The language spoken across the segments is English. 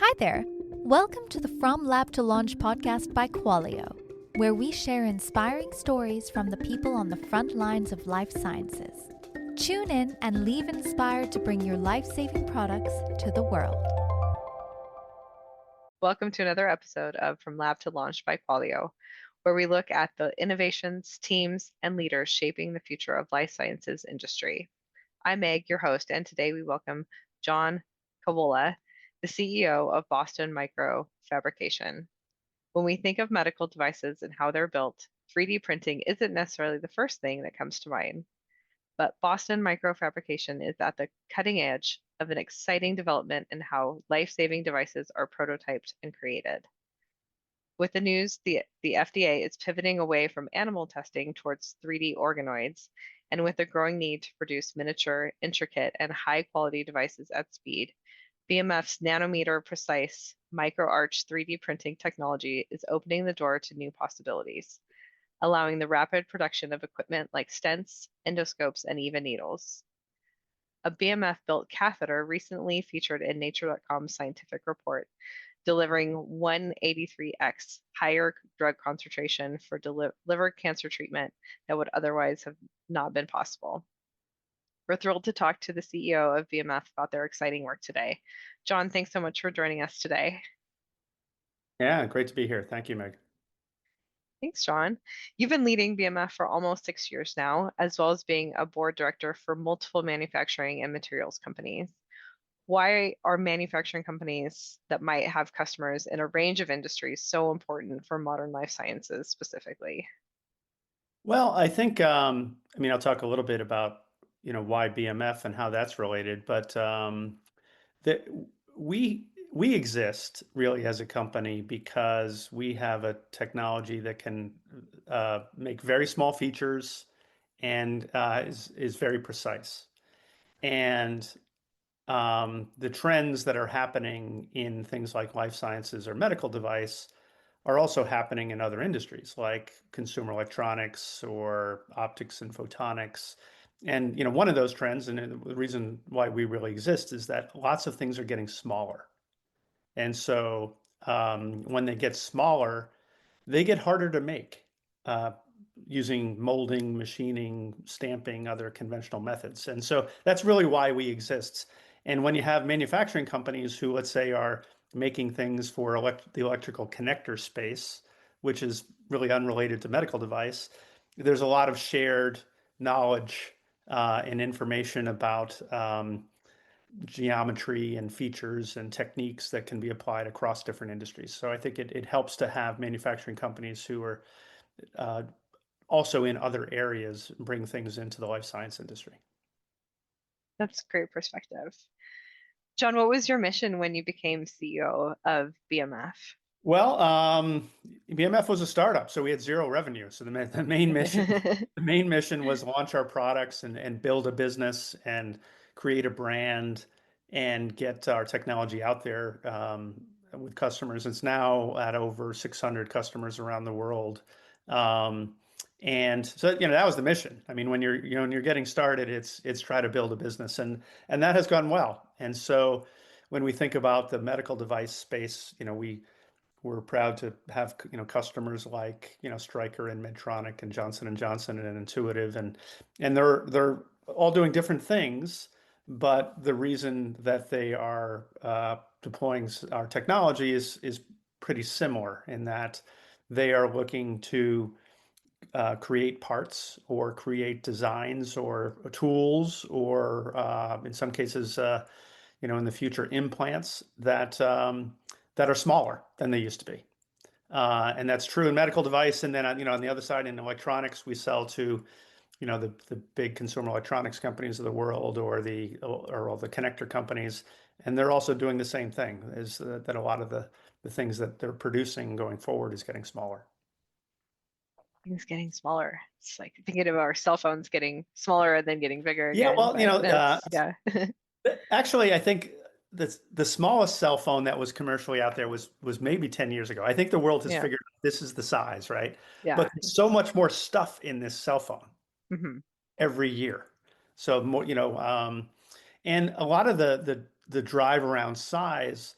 Hi there. Welcome to the From Lab to Launch podcast by Qualio, where we share inspiring stories from the people on the front lines of life sciences. Tune in and leave inspired to bring your life-saving products to the world. Welcome to another episode of From Lab to Launch by Qualio, where we look at the innovations, teams, and leaders shaping the future of life sciences industry. I'm Meg, your host, and today we welcome John Kawola, the CEO of Boston Micro Fabrication. When we think of medical devices and how they're built, 3D printing isn't necessarily the first thing that comes to mind. But Boston Micro Fabrication is at the cutting edge of an exciting development in how life-saving devices are prototyped and created. With the news, the FDA is pivoting away from animal testing towards 3D organoids, and with the growing need to produce miniature, intricate, and high-quality devices at speed, BMF's nanometer precise microarch 3D printing technology is opening the door to new possibilities, allowing the rapid production of equipment like stents, endoscopes, and even needles. A BMF-built catheter recently featured in Nature.com's scientific report, delivering 183x higher drug concentration for liver cancer treatment that would otherwise have not been possible. We're thrilled to talk to the CEO of BMF about their exciting work today. John, thanks so much for joining us today. Yeah, great to be here. Thank you, Meg. Thanks, John. You've been leading BMF for almost 6 years now, as well as being a board director for multiple manufacturing and materials companies. Why are manufacturing companies that might have customers in a range of industries so important for modern life sciences specifically? Well, I think I'll talk a little bit about why BMF and how that's related, but that we exist really as a company because we have a technology that can make very small features and is very precise. And the trends that are happening in things like life sciences or medical device are also happening in other industries like consumer electronics or optics and photonics. And one of those trends, and the reason why we really exist, is that lots of things are getting smaller. And so when they get smaller, they get harder to make uh, using molding, machining, stamping, other conventional methods. And so that's really why we exist. And when you have manufacturing companies who, let's say, are making things for the electrical connector space, which is really unrelated to medical device, there's a lot of shared knowledge and information about geometry and features and techniques that can be applied across different industries. So I think it helps to have manufacturing companies who are uh, also in other areas bring things into the life science industry. That's a great perspective. John, what was your mission when you became CEO of BMF? Well, BMF was a startup, so we had zero revenue. So the main mission, the main mission was launch our products and build a business and create a brand and get our technology out there with customers. It's now at over 600 customers around the world. Um, and so, that was the mission. I mean, when you're getting started, it's try to build a business and that has gone well. And so when we think about the medical device space, we're proud to have customers like Stryker and Medtronic and Johnson and Johnson and Intuitive and they're all doing different things, but the reason that they are deploying our technology is pretty similar in that they are looking to create parts or create designs or tools or in some cases in the future implants that are smaller than they used to be. And that's true in medical device. And then, on the other side, in electronics, we sell to, the big consumer electronics companies of the world or all the connector companies. And they're also doing the same thing, is that a lot of the things that they're producing going forward is getting smaller. Things getting smaller. It's like thinking of our cell phones getting smaller and then getting bigger Yeah, again. well, But that's, yeah. actually, I think the smallest cell phone that was commercially out there was maybe 10 years ago. I think the world has Yeah. figured out this is the size, right? But Yeah. there's so much more stuff in this cell phone Hmm. every year. So more, and a lot of the drive around size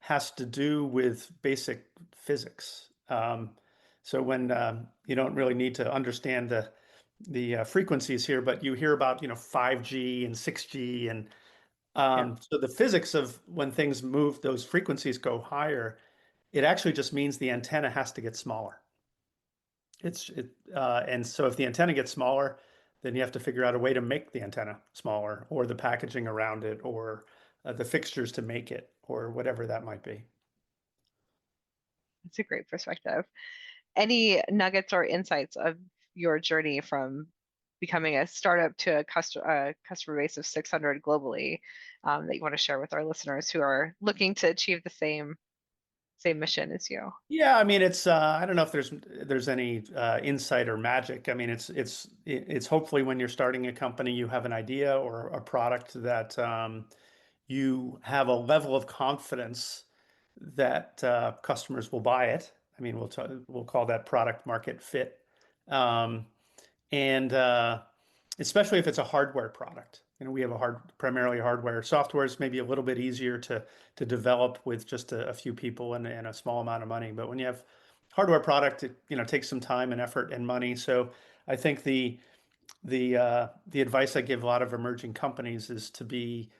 has to do with basic physics. So when you don't really need to understand the frequencies here, but you hear about 5G and 6G, and Yeah. so the physics of when things move, those frequencies go higher. It actually just means the antenna has to get smaller. And so if the antenna gets smaller, then you have to figure out a way to make the antenna smaller, or the packaging around it, or the fixtures to make it, or whatever that might be. It's a great perspective. Any nuggets or insights of your journey from becoming a startup to a customer base of 600 globally, that you want to share with our listeners who are looking to achieve the same mission as you? Yeah, I mean, it's I don't know if there's any insight or magic. I mean, it's hopefully when you're starting a company, you have an idea or a product that you have a level of confidence that customers will buy it. I mean, we'll call that product market fit. Um, and especially if it's a hardware product. We have primarily hardware. Software is maybe a little bit easier to develop with just a few people and a small amount of money. But when you have hardware product, it takes some time and effort and money. So I think the advice I give a lot of emerging companies is to be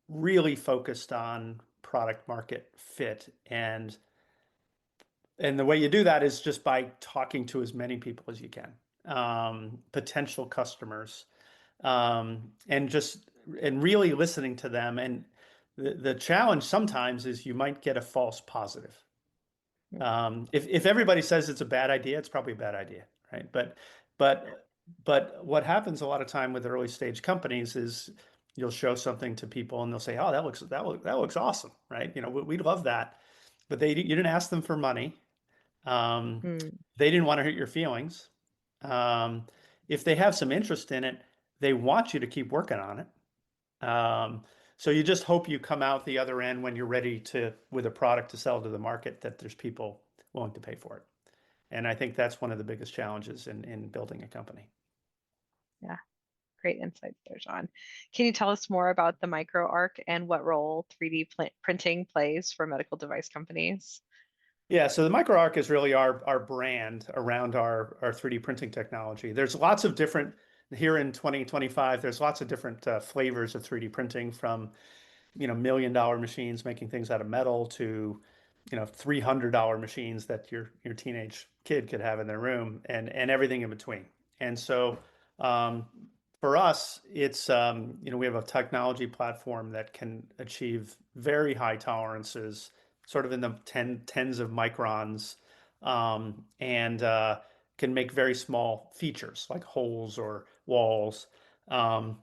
really focused on product market fit, and the way you do that is just by talking to as many people as you can, potential customers, and really listening to them. And the challenge sometimes is you might get a false positive. If everybody says it's a bad idea, it's probably a bad idea, right? But but what happens a lot of time with early stage companies is you'll show something to people and they'll say, "Oh, that looks awesome," right? We'd love that, but you didn't ask them for money. Um, Hmm. they didn't want to hurt your feelings. Um, if they have some interest in it, they want you to keep working on it. So you just hope you come out the other end when you're ready with a product to sell to the market, that there's people willing to pay for it. And I think that's one of the biggest challenges in building a company. Yeah, great insights there, John. Can you tell us more about the micro arc and what role 3D printing plays for medical device companies? Yeah, so the MicroArc is really our brand around our 3D printing technology. There's lots of different, here in 2025, there's lots of different flavors of 3D printing, from $1 million machines making things out of metal to $300 machines that your teenage kid could have in their room, and everything in between. And so um, for us, it's we have a technology platform that can achieve very high tolerances, sort of in the tens of microns, and can make very small features like holes or walls. Um,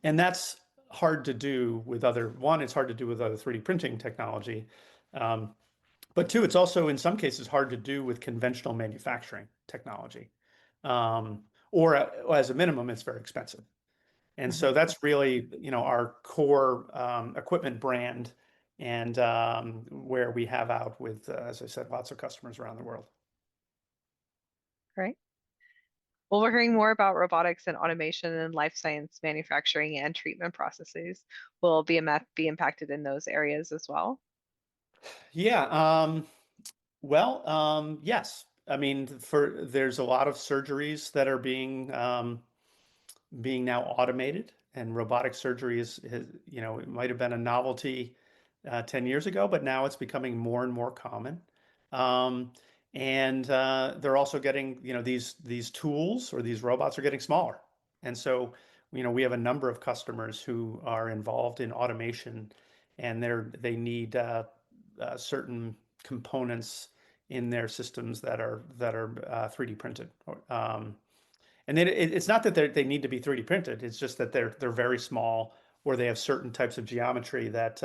and that's hard to do with it's hard to do with other 3D printing technology. Um, but two, it's also in some cases hard to do with conventional manufacturing technology. Um, or as a minimum, it's very expensive. And so Mhm. that's really, our core equipment brand, and where we have out with, as I said, lots of customers around the world. Great. Well, we're hearing more about robotics and automation and life science manufacturing and treatment processes. Will BMF be impacted in those areas as well? Yeah. Well, yes. I mean, there's a lot of surgeries that are being now automated, and robotic surgery it might have been a novelty 10 years ago, but now it's becoming more and more common. Um, and they're also getting, these tools, or these robots, are getting smaller. And so, we have a number of customers who are involved in automation, and they need certain components in their systems that are 3D printed. Um, and then it's not that they need to be 3D printed. It's just that they're very small, or they have certain types of geometry that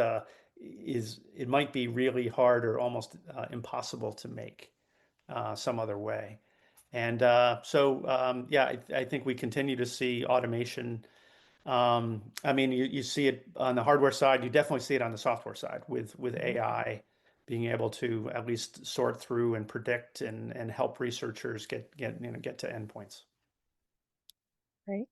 it might be really hard or almost impossible to make some other way. And yeah, I think we continue to see automation. I mean, you see it on the hardware side. You definitely see it on the software side with Mhm. AI being able to at least sort through and predict and help researchers get to endpoints. Right.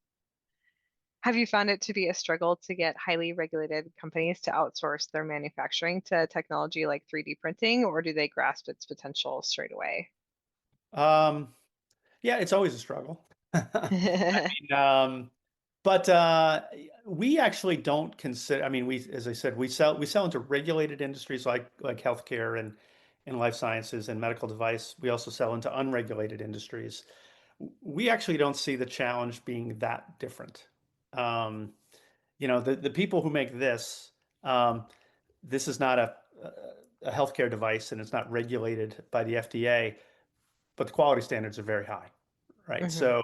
Have you found it to be a struggle to get highly regulated companies to outsource their manufacturing to technology like 3D printing, or do they grasp its potential straight away? Um, yeah, it's always a struggle. Um, but we actually don't consider, I mean, as I said, we sell into regulated industries like healthcare and life sciences and medical device. We also sell into unregulated industries. We actually don't see the challenge being that different. Um, the people who make um, this is not a healthcare device and it's not regulated by the FDA, but the quality standards are very high, right? Hmm.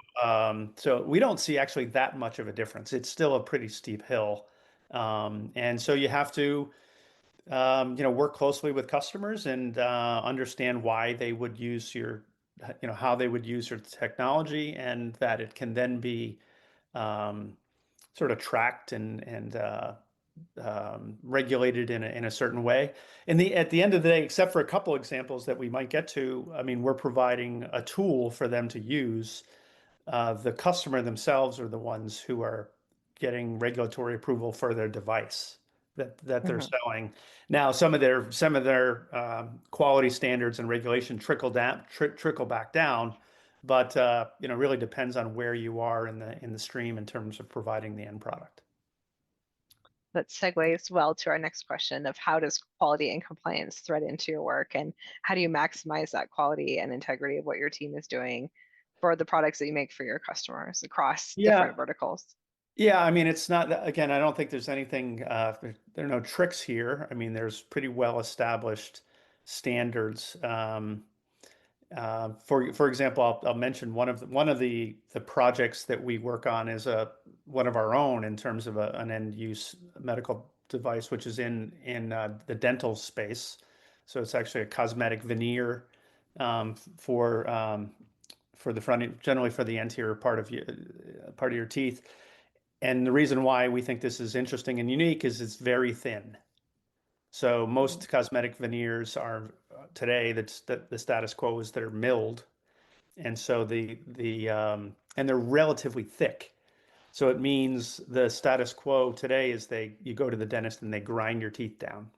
So we don't see actually that much of a difference. It's still a pretty steep hill. And so you have to, work closely with customers and understand why they would use how they would use your technology, and that it can then be um, sort of tracked and regulated in a certain way. At the end of the day, except for a couple examples that we might get to, I mean, we're providing a tool for them to use. The customer themselves are the ones who are getting regulatory approval for their device that they're Hmm. selling. Now, some of their quality standards and regulation trickle back down, but really depends on where you are in the stream in terms of providing the end product. That segues well to our next question of how does quality and compliance thread into your work, and how do you maximize that quality and integrity of what your team is doing for the products that you make for your customers across different Yeah, verticals? yeah. I mean, it's not again. I don't think there's anything. There are no tricks here. I mean, there's pretty well established standards. For example, I'll mention one of the projects that we work on is one of our own in terms of an end use medical device, which is in the dental space. So it's actually a cosmetic veneer for the front, generally for the anterior part of your teeth. And the reason why we think this is interesting and unique is it's very thin. So Mhm. most cosmetic veneers are today, the status quo is they're milled, and so and they're relatively thick. So it means the status quo today is you go to the dentist and they grind your teeth down,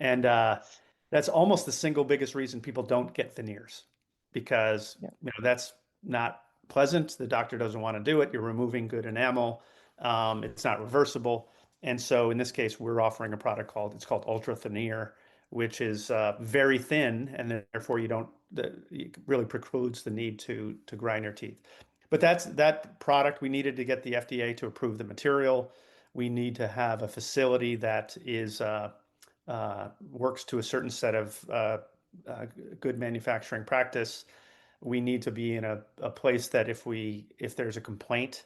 and that's almost the single biggest reason people don't get veneers, because Yeah. that's not pleasant. The doctor doesn't want to do it. You're removing good enamel. It's not reversible. And so in this case, we're offering a product called Ultra Veneer, which is very thin, and therefore it really precludes the need to grind your teeth. But that product, we needed to get the FDA to approve the material. We need to have a facility that works to a certain set of uh, good manufacturing practice. We need to be in a place that if there's a complaint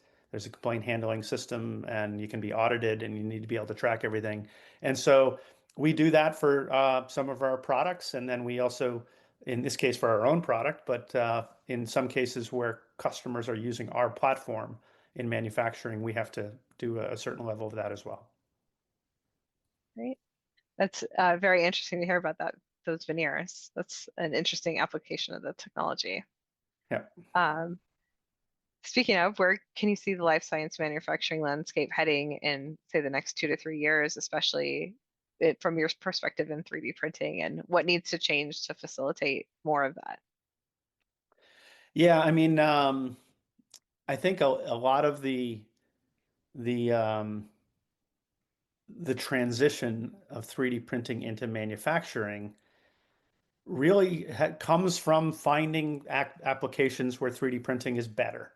handling system, and you can be audited, and you need to be able to track everything. And so we do that for some of our products, and then we also, in this case, for our own product, but in some cases where customers are using our platform in manufacturing, we have to do a certain level of that as well. Great. That's very interesting to hear about those veneers. That's an interesting application of the technology. Yeah. Um, Speaking of, where can you see the life science manufacturing landscape heading in, say, the next 2 to 3 years, especially from your perspective in 3D printing, and what needs to change to facilitate more of that? Yeah, I mean, I think a lot of the um, the transition of 3D printing into manufacturing really comes from finding applications where 3D printing is better,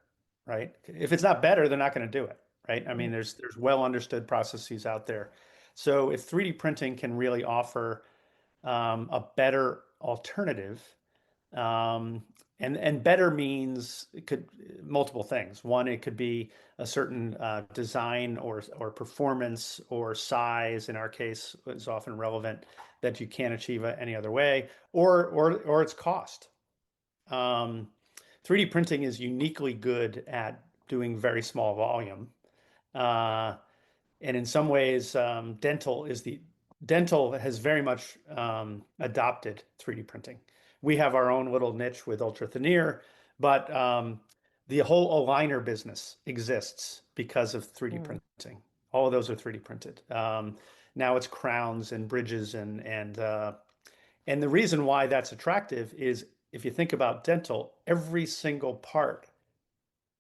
right? If it's not better, they're not going to do it, right? I mean, Mm. there's well understood processes out there. So if 3D printing can really offer a better alternative, um, and better means it could multiple things. One, it could be a certain design or performance or size. In our case, is often relevant that you can't achieve any other way, or its cost. Um, 3D printing is uniquely good at doing very small volume. Uh, and in some ways, dental has very much adopted 3D printing. We have our own little niche with ultra veneer, but The whole aligner business exists because of 3D Mm, printing. All of those are 3D printed. Now it's crowns and bridges and the reason why that's attractive is if you think about dental, every single part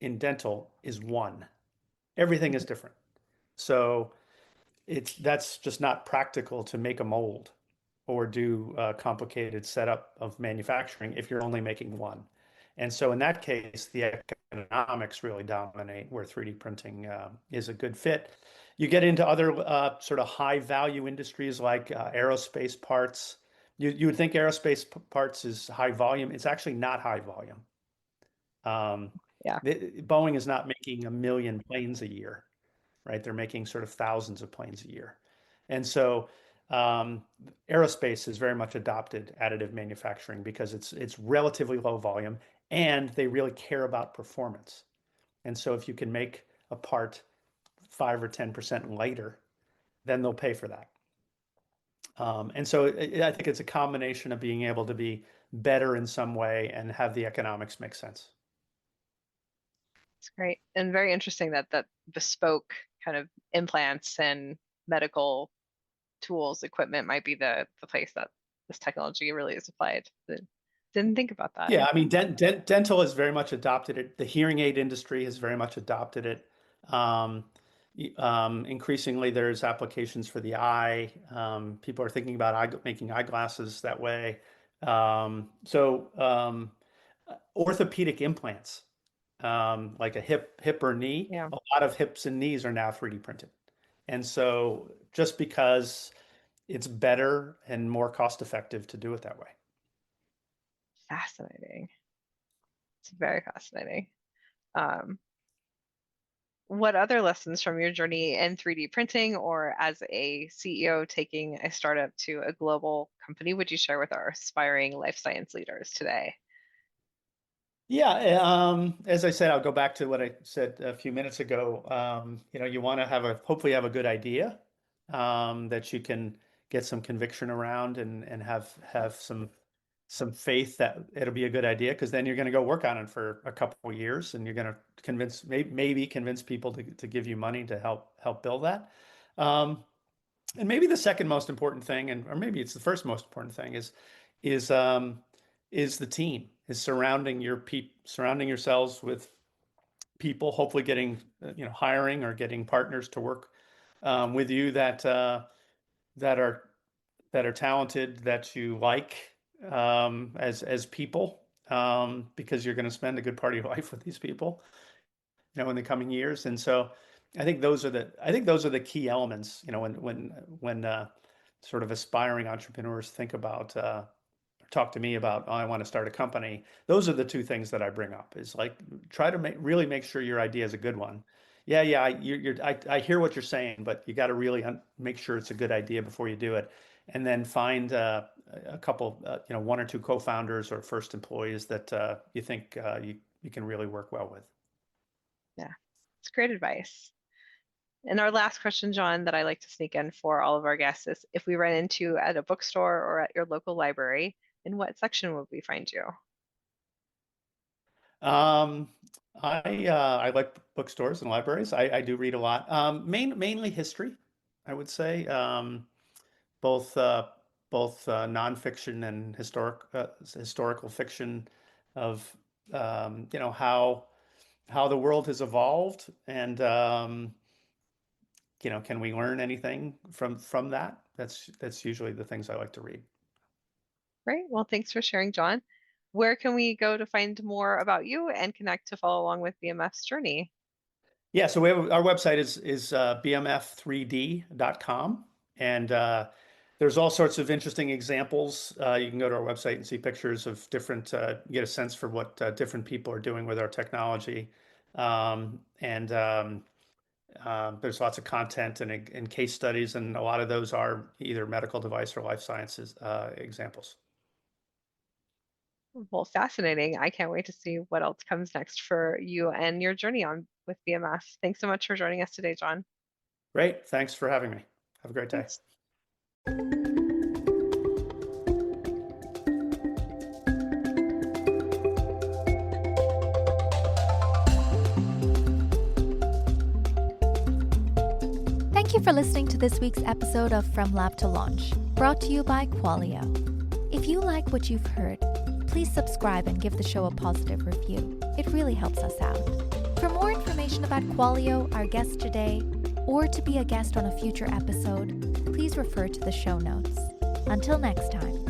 in dental is one. Everything is mhm. different. So that's just not practical to make a mold or do a complicated setup of manufacturing if you're only making one. And so in that case, the economics really dominate where 3D printing is a good fit. You get into other sort of high value industries like aerospace parts. You would think aerospace parts is high volume. It's actually not high volume. Um, Yeah, Boeing is not making a million planes a year, right? They're making sort of thousands of planes a year. And so um, aerospace has very much adopted additive manufacturing because it's relatively low volume and they really care about performance. And so if you can make a part 5 or 10% lighter, then they'll pay for that. And so I think it's a combination of being able to be better in some way and have the economics make sense. it's great and very interesting that bespoke kind of implants and medical tools, equipment might be the place that this technology really is applied. Didn't think about that. Yeah, I mean, dental has very much adopted it. The hearing aid industry has very much adopted it. Um, Increasingly, there's applications for the eye. People are thinking about making eyeglasses that way. Orthopedic implants, like a hip or knee, Yeah, a lot of hips and knees are now 3D printed. And so, just because it's better and more cost effective to do it that way. fascinating. It's very fascinating. Um, what other lessons from your journey in 3D printing or as a CEO taking a startup to a global company would you share with our aspiring life science leaders today? Yeah, as I said, I'll go back to what I said a few minutes ago. You want to hopefully have a good idea that you can get some conviction around and have some faith that it'll be a good idea because then you're going to go work on it for a couple of years and you're going to maybe convince people to give you money to help build that. Um, and maybe the second most important thing, or maybe it's the first most important thing, is um, is the team, is surrounding yourselves with people, hopefully getting hiring or getting partners to work with you that are that are talented, that you like as people, because you're going to spend a good part of your life with these people, in the coming years. And so I think those are the key elements, when sort of aspiring entrepreneurs think about talk to me about, oh, I want to start a company. Those are the two things that I bring up is like try to really make sure your idea is a good one. Yeah, yeah, I hear what you're saying, but you got to really make sure it's a good idea before you do it. And then find a couple, one or two co-founders or first employees that you think you can really work well with. Yeah, it's great advice. And our last question, John, that I like to sneak in for all of our guests is if we run into at a bookstore or at your local library, in what section would we find you? Um, I like bookstores and libraries. I do read a lot. Mainly history, I would say. Both nonfiction and historical fiction of how the world has evolved and can we learn anything from that? That's usually the things I like to read. Great. Well, thanks for sharing, John. Where can we go to find more about you and connect to follow along with BMF's journey? Yeah, so our website is bmf3d.com, and there's all sorts of interesting examples. You can go to our website and see pictures of different, get a sense for what different people are doing with our technology. And There's lots of content and case studies, and a lot of those are either medical device or life sciences examples. Well, fascinating. I can't wait to see what else comes next for you and your journey on with BMF. Thanks so much for joining us today, John. Great. Thanks for having me. Have a great day. Thanks. you for listening to this week's episode of From Lab to Launch, brought to you by Qualio. If you like what you've heard, please subscribe and give the show a positive review. It really helps us out. For more information about Qualio, our guest today, or to be a guest on a future episode, please refer to the show notes. Until next time.